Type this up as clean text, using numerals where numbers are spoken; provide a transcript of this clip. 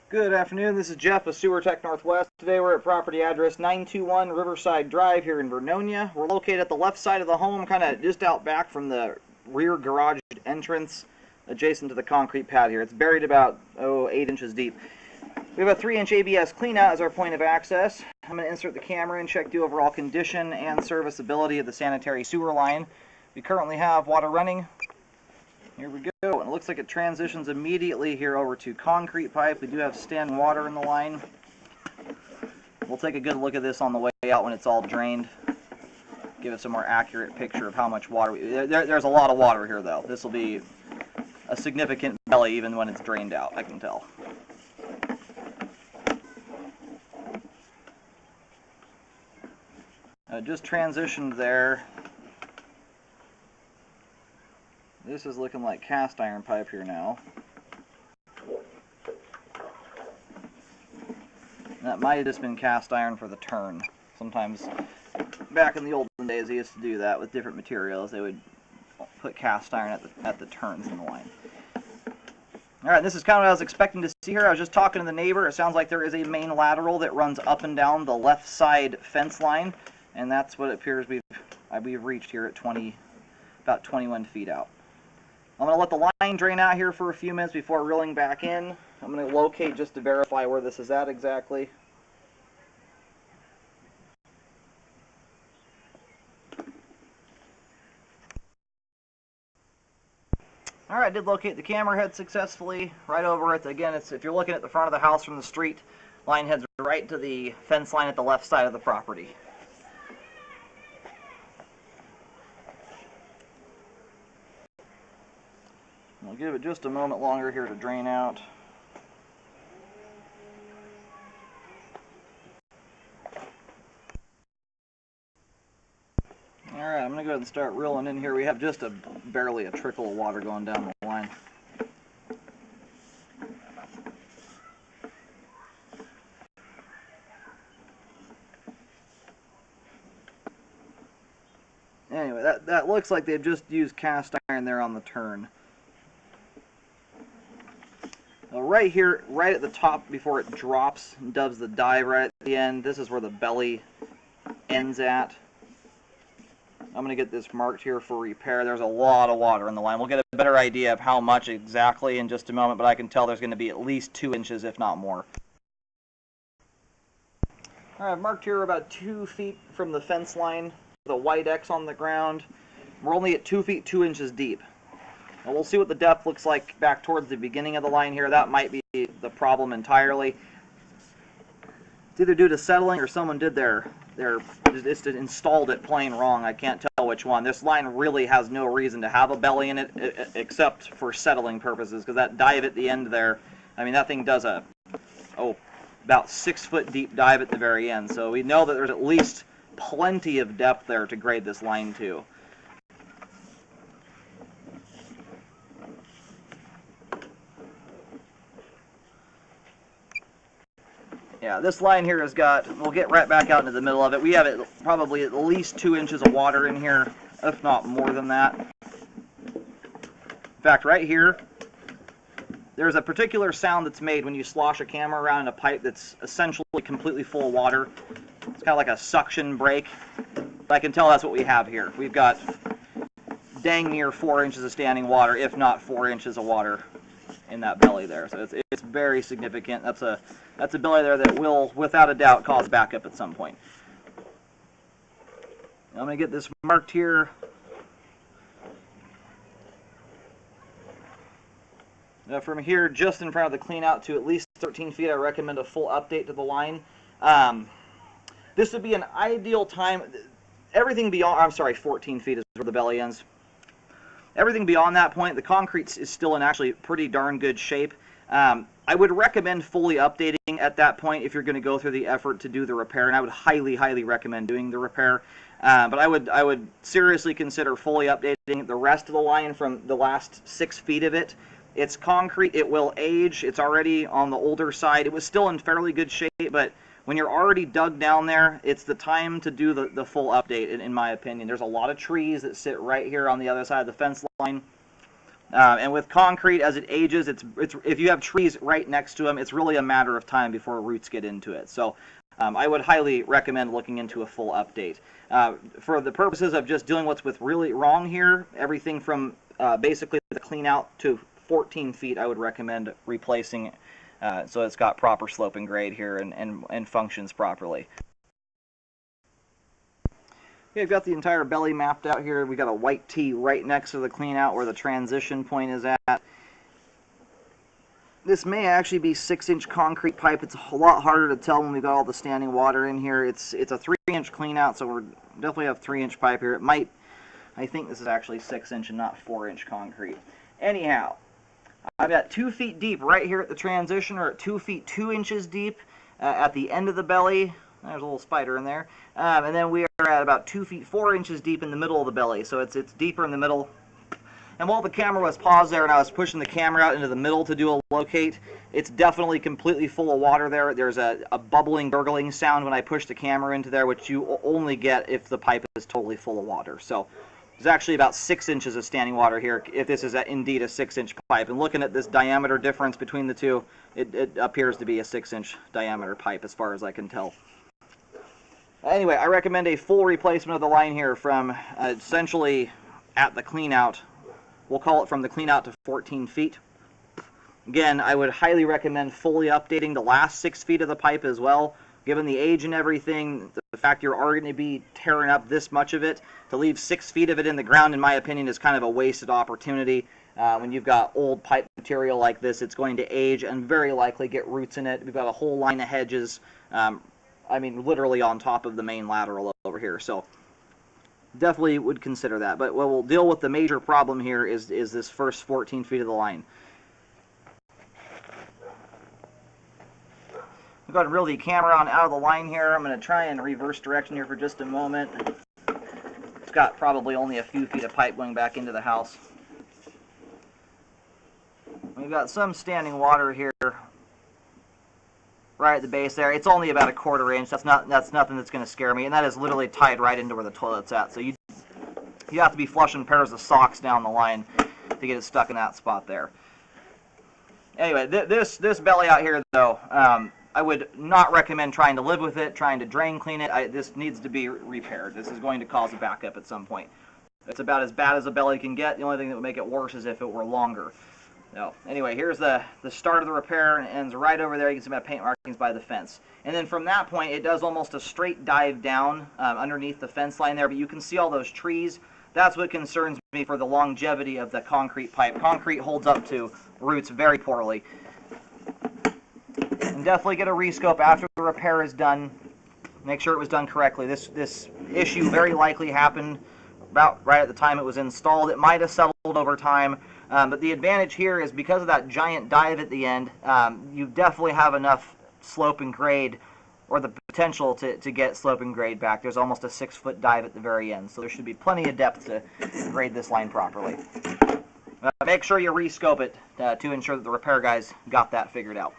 Good afternoon, this is Jeff with Sewer Tech Northwest. Today we're at property address 921 Riverside Drive here in Vernonia. We're located at the left side of the home, kind of just out back from the rear garage entrance, adjacent to the concrete pad here. It's buried about, 8 inches deep. We have a 3-inch ABS cleanout as our point of access. I'm going to insert the camera and check the overall condition and serviceability of the sanitary sewer line. We currently have water running. Here we go, and it looks like it transitions immediately here over to concrete pipe. We do have standing water in the line. We'll take a good look at this on the way out when it's all drained. Give us a more accurate picture of how much water. There's a lot of water here, though. This will be a significant belly even when it's drained out, I can tell. Just transitioned there. This is looking like cast iron pipe here now. That might have just been cast iron for the turn. Sometimes, back in the olden days, they used to do that with different materials. They would put cast iron at the turns in the line. Alright, this is kind of what I was expecting to see here. I was just talking to the neighbor. It sounds like there is a main lateral that runs up and down the left side fence line, and that's what it appears we've reached here at about 21 feet out. I'm going to let the line drain out here for a few minutes before reeling back in. I'm going to locate just to verify where this is at exactly. Alright, I did locate the camera head successfully. Right over it. Again, if you're looking at the front of the house from the street, line heads right to the fence line at the left side of the property. We'll give it just a moment longer here to drain out. Alright, I'm going to go ahead and start reeling in here. We have just barely a trickle of water going down the line. Anyway, that looks like they've just used cast iron there on the turn. Now right here, right at the top before it drops and does the dive right at the end, this is where the belly ends at. I'm going to get this marked here for repair. There's a lot of water in the line. We'll get a better idea of how much exactly in just a moment, but I can tell there's going to be at least 2 inches, if not more. Alright, I've marked here about 2 feet from the fence line, with a white X on the ground. We're only at 2 feet 2 inches deep. Now we'll see what the depth looks like back towards the beginning of the line here. That might be the problem entirely. It's either due to settling or someone did just installed it plain wrong. I can't tell which one. This line really has no reason to have a belly in it except for settling purposes, because that dive at the end there, I mean, that thing does about 6 foot deep dive at the very end. So we know that there's at least plenty of depth there to grade this line to. Yeah, this line here has got, we'll get right back out into the middle of it. We have probably at least 2 inches of water in here, if not more than that. In fact, right here, there's a particular sound that's made when you slosh a camera around in a pipe that's essentially completely full of water. It's kind of like a suction break. But I can tell that's what we have here. We've got dang near 4 inches of standing water, if not 4 inches of water in that belly there. So it's very significant. That's a belly there that will, without a doubt, cause backup at some point. I'm going to get this marked here. Now from here, just in front of the cleanout to at least 13 feet, I recommend a full update to the line. This would be an ideal time. Everything beyond, I'm sorry, 14 feet is where the belly ends. Everything beyond that point, the concrete is still in actually pretty darn good shape. I would recommend fully updating at that point if you're going to go through the effort to do the repair, and I would highly, highly recommend doing the repair. But I would seriously consider fully updating the rest of the line from the last 6 feet of it. It's concrete, it will age, it's already on the older side. It was still in fairly good shape, but when you're already dug down there, it's the time to do the full update, in my opinion. There's a lot of trees that sit right here on the other side of the fence line. And with concrete, as it ages, it's if you have trees right next to them, it's really a matter of time before roots get into it. So I would highly recommend looking into a full update. For the purposes of just dealing what's really wrong here, everything from basically the clean out to 14 feet, I would recommend replacing so it's got proper slope and grade here and functions properly. Okay, I've got the entire belly mapped out here. We got a white T right next to the clean out where the transition point is at. This may actually be 6-inch concrete pipe. It's a lot harder to tell when we got all the standing water in here. It's a 3-inch clean out, so we definitely have 3-inch pipe here. It might, I think this is actually 6-inch and not 4-inch concrete. Anyhow, I've got 2 feet deep right here at the transition, or at 2 feet 2 inches deep at the end of the belly. There's a little spider in there. And then we are at about 2 feet 4 inches deep in the middle of the belly. So it's deeper in the middle. And while the camera was paused there and I was pushing the camera out into the middle to do a locate, it's definitely completely full of water there. There's a bubbling, gurgling sound when I push the camera into there, which you only get if the pipe is totally full of water. So there's actually about 6 inches of standing water here if this is indeed a 6-inch pipe. And looking at this diameter difference between the two, it appears to be a 6-inch diameter pipe as far as I can tell. Anyway, I recommend a full replacement of the line here from essentially at the clean out. We'll call it from the clean out to 14 feet. Again, I would highly recommend fully updating the last 6 feet of the pipe as well. Given the age and everything, the fact you're already going to be tearing up this much of it, to leave 6 feet of it in the ground, in my opinion, is kind of a wasted opportunity. When you've got old pipe material like this, it's going to age and very likely get roots in it. We've got a whole line of hedges. I mean, literally on top of the main lateral over here. So definitely would consider that. But what we'll deal with the major problem here is this first 14 feet of the line. I've got to reel the camera on out of the line here. I'm going to try and reverse direction here for just a moment. It's got probably only a few feet of pipe going back into the house. We've got some standing water here right at the base there. It's only about a 1/4 inch. That's nothing that's going to scare me, and that is literally tied right into where the toilet's at. So you have to be flushing pairs of socks down the line to get it stuck in that spot there. Anyway, this belly out here though, I would not recommend trying to live with it, trying to drain clean it. This needs to be repaired. This is going to cause a backup at some point. It's about as bad as a belly can get. The only thing that would make it worse is if it were longer. No. Anyway, here's the start of the repair, and it ends right over there. You can see my paint markings by the fence. And then from that point, it does almost a straight dive down underneath the fence line there, but you can see all those trees. That's what concerns me for the longevity of the concrete pipe. Concrete holds up to roots very poorly. And definitely get a rescope after the repair is done. Make sure it was done correctly. This issue very likely happened about right at the time it was installed. It might have settled over time. But the advantage here is because of that giant dive at the end, you definitely have enough slope and grade, or the potential to get slope and grade back. There's almost a 6-foot dive at the very end, so there should be plenty of depth to grade this line properly. Make sure you rescope it to ensure that the repair guys got that figured out.